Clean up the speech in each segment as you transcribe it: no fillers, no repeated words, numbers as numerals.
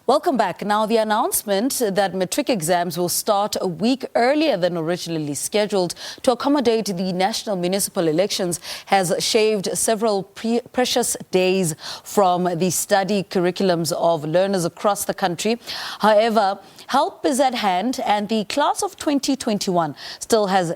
Welcome back. Now, the announcement that matric exams will start a week earlier than originally scheduled to accommodate the national municipal elections has shaved several precious days from the study curriculums of learners across the country. However, help is at hand, and the class of 2021 still has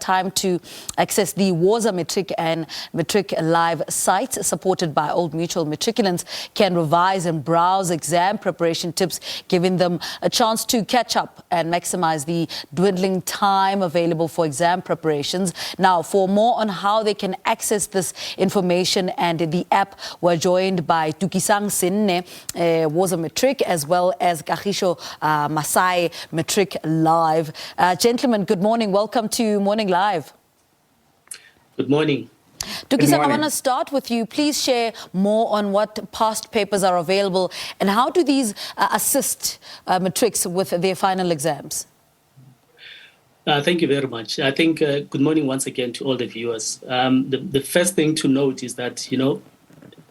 time to access the Woza Matric and Matric live sites supported by Old Mutual. Matriculants can revise and browse exam preparation tips, giving them a chance to catch up and maximize the dwindling time available for exam preparations. Now, for more on how they can access this information and the app, we're joined by Tukisang Senne, Woza Matric, as well as Kagisho Masae, Matric Live. Gentlemen, good morning. Welcome to Morning Live. Good morning. Tukisang, I want to start with you. Please share more on what past papers are available and how do these assist matrics with their final exams? Thank you very much. I think good morning once again to all the viewers. The first thing to note is that,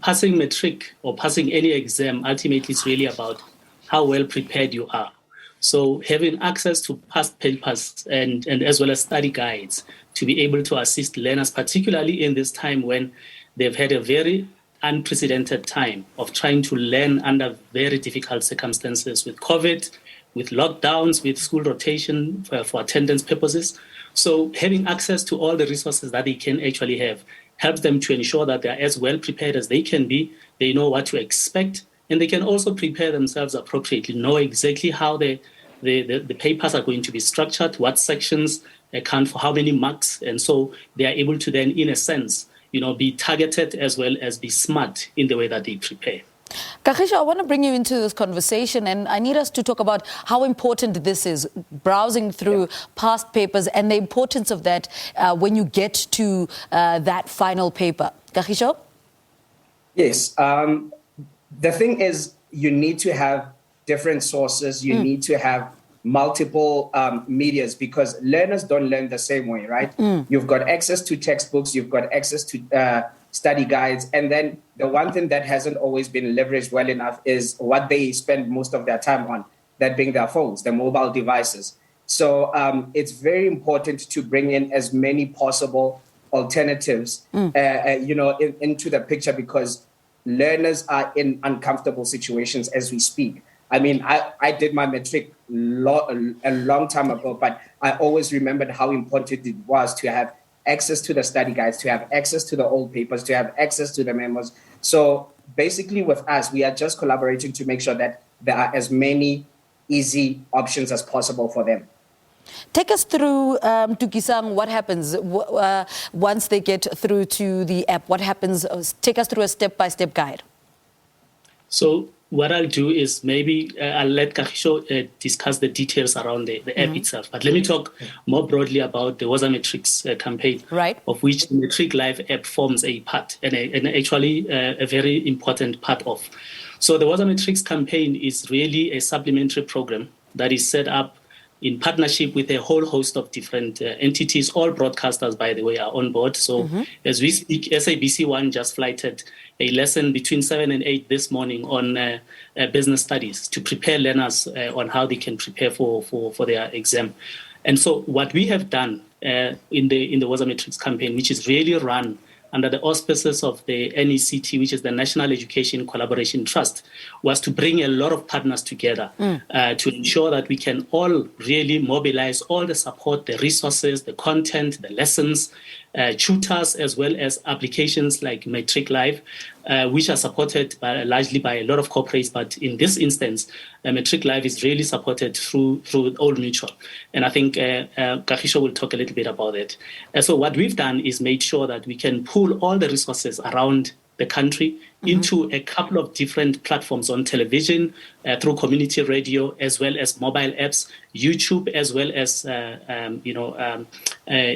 passing matric or passing any exam ultimately is really about how well prepared you are. So having access to past papers and as well as study guides to be able to assist learners, particularly in this time when they've had a very unprecedented time of trying to learn under very difficult circumstances with COVID, with lockdowns, with school rotation for attendance purposes. So having access to all the resources that they can actually have helps them to ensure that they're as well prepared as they can be. They know what to expect, and they can also prepare themselves appropriately, know exactly how the papers are going to be structured, what sections account for how many marks, and so they are able to then, in a sense, be targeted as well as be smart in the way that they prepare. Kagisho, I want to bring you into this conversation, and I need us to talk about how important this is, browsing through past papers and the importance of that when you get to that final paper. Kagisho? Yes. The thing is, you need to have different sources. You need to have multiple medias because learners don't learn the same way, right? You've got access to textbooks, you've got access to study guides, and then the one thing that hasn't always been leveraged well enough is what they spend most of their time on, that being their phones, their mobile devices. So it's very important to bring in as many possible alternatives, into the picture because learners are in uncomfortable situations as we speak. I mean, I did my matric a long time ago, but I always remembered how important it was to have access to the study guides, to have access to the old papers, to have access to the memos. So basically with us, we are just collaborating to make sure that there are as many easy options as possible for them. Take us through, Tukisang, what happens once they get through to the app? What happens? Take us through a step-by-step guide. So what I'll do is maybe I'll let Kagisho discuss the details around the app itself. But let me talk more broadly about the Woza Matric's campaign, right, of which the Matric Live app forms a part and actually a very important part of. So the Woza Matric's campaign is really a supplementary program that is set up in partnership with a whole host of different entities. All broadcasters, by the way, are on board. So as we speak, SABC 1 just flighted a lesson between 7 and 8 this morning on business studies to prepare learners on how they can prepare for their exam. And so what we have done in the Woza Matric's campaign, which is really run under the auspices of the NECT, which is the National Education Collaboration Trust, was to bring a lot of partners together to ensure that we can all really mobilize all the support, the resources, the content, the lessons, tutors, as well as applications like Matric Live, which are supported largely by a lot of corporates. But in this instance, Matric Live is really supported through Old Mutual. And I think Kagisho will talk a little bit about it. So what we've done is made sure that we can pool all the resources around the country into a couple of different platforms on television, through community radio, as well as mobile apps, YouTube, as well as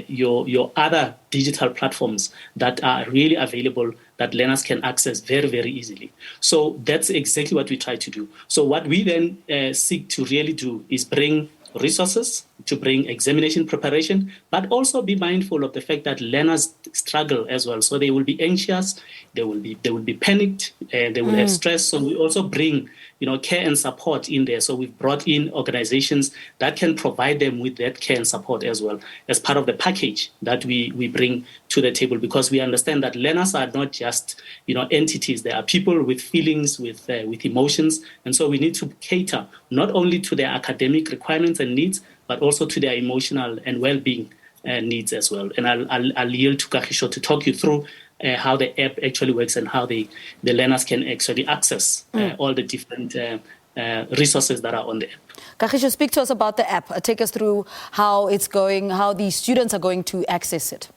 your other digital platforms that are really available that learners can access very, very easily. So that's exactly what we try to do. So what we then seek to really do is bring resources, to bring examination preparation, but also be mindful of the fact that learners struggle as well. So they will be anxious, they will be panicked, and they will have stress. So we also bring care and support in there. So we've brought in organizations that can provide them with that care and support as well as part of the package that we bring to the table, because we understand that learners are not just, entities. They are people with feelings, with emotions. And so we need to cater not only to their academic requirements and needs, but also to their emotional and well-being needs as well. And I'll yield to Kagisho to talk you through how the app actually works and how the learners can actually access all the different resources that are on the app. Kagisho, speak to us about the app. Take us through how it's going, how the students are going to access it.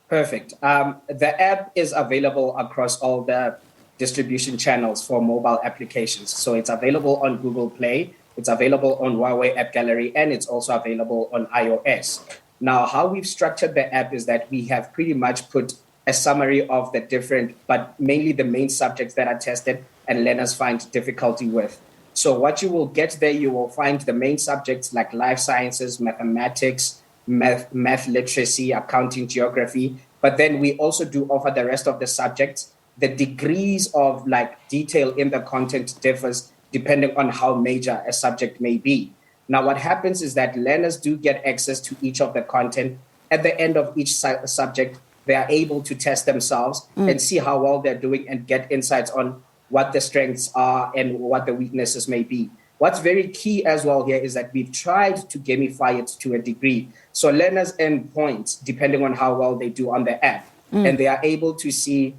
Perfect. The app is available across all the distribution channels for mobile applications. So it's available on Google Play, it's available on Huawei App Gallery, and it's also available on iOS. Now, how we've structured the app is that we have pretty much put a summary of the different, but mainly the main subjects that are tested and learners find difficulty with. So what you will get there, you will find the main subjects like life sciences, mathematics, math literacy, accounting, geography. But then we also do offer the rest of the subjects. The degrees of detail in the content differs depending on how major a subject may be. Now, what happens is that learners do get access to each of the content. At the end of each subject, they are able to test themselves and see how well they're doing and get insights on what the strengths are and what the weaknesses may be. What's very key as well here is that we've tried to gamify it to a degree. So learners earn points depending on how well they do on the app. And they are able to see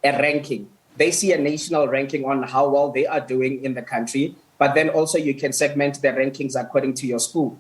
a ranking. They see a national ranking on how well they are doing in the country. But then also you can segment the rankings according to your school,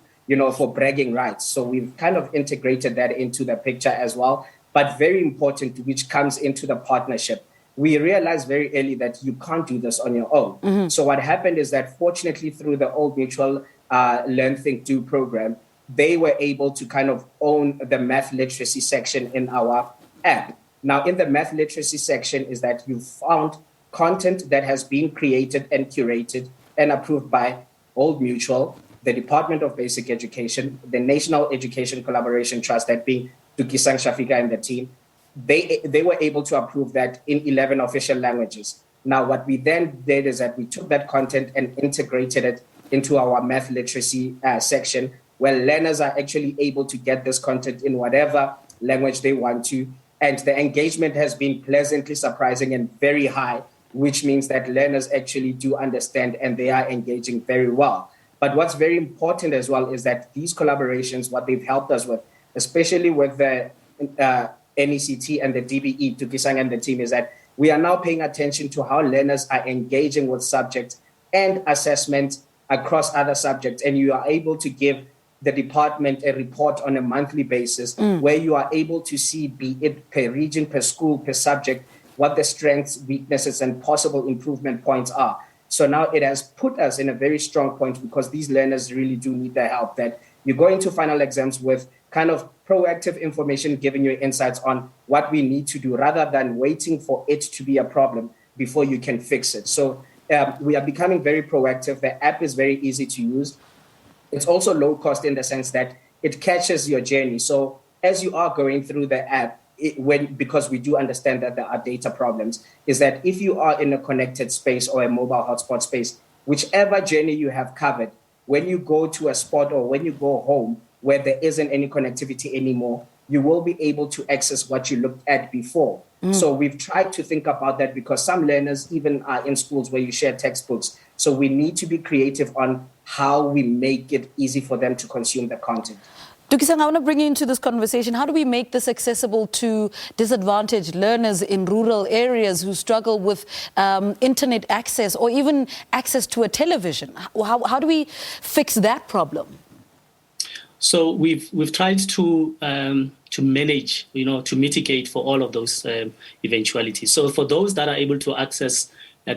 for bragging rights. So we've kind of integrated that into the picture as well. But very important, which comes into the partnership. We realized very early that you can't do this on your own. So what happened is that fortunately through the Old Mutual Learn, Think, Do program, they were able to kind of own the math literacy section in our app. Now in the math literacy section is that you found content that has been created and curated and approved by Old Mutual, the Department of Basic Education, the National Education Collaboration Trust, that being Tukisang Senne and the team. They were able to approve that in 11 official languages. Now, what we then did is that we took that content and integrated it into our math literacy section, where learners are actually able to get this content in whatever language they want to. And the engagement has been pleasantly surprising and very high, which means that learners actually do understand and they are engaging very well. But what's very important as well is that these collaborations, what they've helped us with, especially with the NECT and the DBE, Tukisang and the team, is that we are now paying attention to how learners are engaging with subjects and assessment across other subjects. And you are able to give the department a report on a monthly basis where you are able to see, be it per region, per school, per subject, what the strengths, weaknesses, and possible improvement points are. So now it has put us in a very strong point because these learners really do need the help, that you go into final exams with kind of proactive information, giving you insights on what we need to do rather than waiting for it to be a problem before you can fix it. So we are becoming very proactive. The app is very easy to use. It's also low cost in the sense that it catches your journey. So as you are going through the app, because we do understand that there are data problems, is that if you are in a connected space or a mobile hotspot space, whichever journey you have covered, when you go to a spot or when you go home where there isn't any connectivity anymore, you will be able to access what you looked at before. So we've tried to think about that because some learners even are in schools where you share textbooks. So we need to be creative on how we make it easy for them to consume the content. Tukisang, I want to bring you into this conversation. How do we make this accessible to disadvantaged learners in rural areas who struggle with internet access or even access to a television? How do we fix that problem? So we've tried to manage, to mitigate for all of those eventualities. So for those that are able to access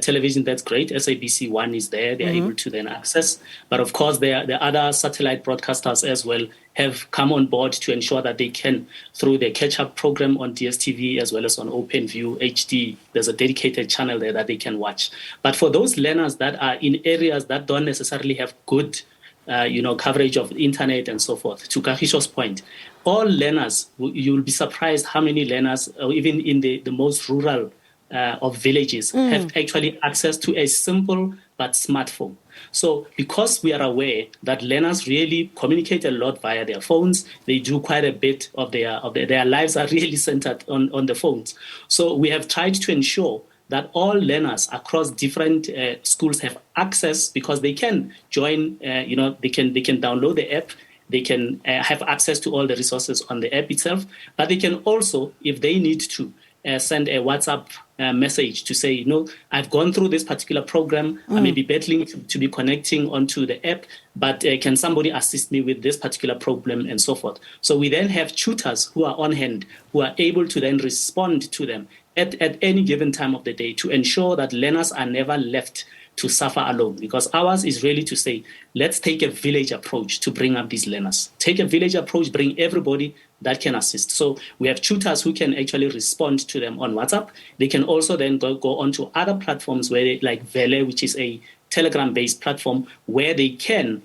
television, that's great. SABC 1 is there. They're able to then access. But of course, the other satellite broadcasters as well have come on board to ensure that they can, through the catch-up program on DSTV as well as on OpenView HD, there's a dedicated channel there that they can watch. But for those learners that are in areas that don't necessarily have good coverage of internet and so forth, to Kagisho's point, all learners, you'll be surprised how many learners, even in the most rural of villages, have actually access to a simple but smartphone. So because we are aware that learners really communicate a lot via their phones, they do quite a bit of their lives are really centered on the phones. So we have tried to ensure that all learners across different schools have access, because they can join, they can download the app, they can have access to all the resources on the app itself, but they can also, if they need to, send a WhatsApp message to say, I've gone through this particular program. I may be battling to be connecting onto the app, but can somebody assist me with this particular problem, and so forth. So we then have tutors who are on hand, who are able to then respond to them at any given time of the day to ensure that learners are never left to suffer alone, because ours is really to say, let's take a village approach to bring up these learners. Take a village approach, bring everybody that can assist. So we have tutors who can actually respond to them on WhatsApp. They can also then go onto other platforms like Vele, which is a Telegram-based platform, where they can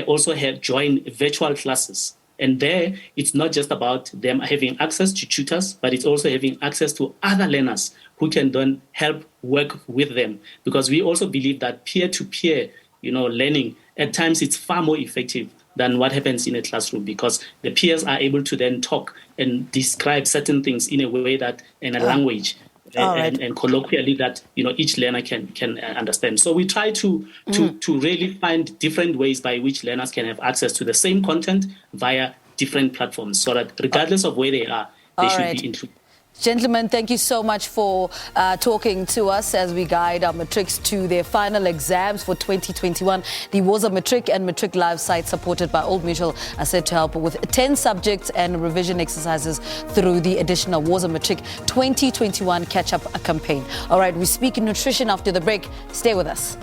also join virtual classes. And there, it's not just about them having access to tutors, but it's also having access to other learners who can then help work with them. Because we also believe that peer-to-peer, learning, at times it's far more effective than what happens in a classroom, because the peers are able to then talk and describe certain things in a way that, in a language, and colloquially, that each learner can understand. So we try to really find different ways by which learners can have access to the same content via different platforms, so that regardless of where they are, they should be included. Gentlemen, thank you so much for talking to us as we guide our matrics to their final exams for 2021. The Woza Matric and Matric live site, supported by Old Mutual, are set to help with 10 subjects and revision exercises through the additional Woza Matric 2021 catch-up campaign. All right, we speak in nutrition after the break. Stay with us.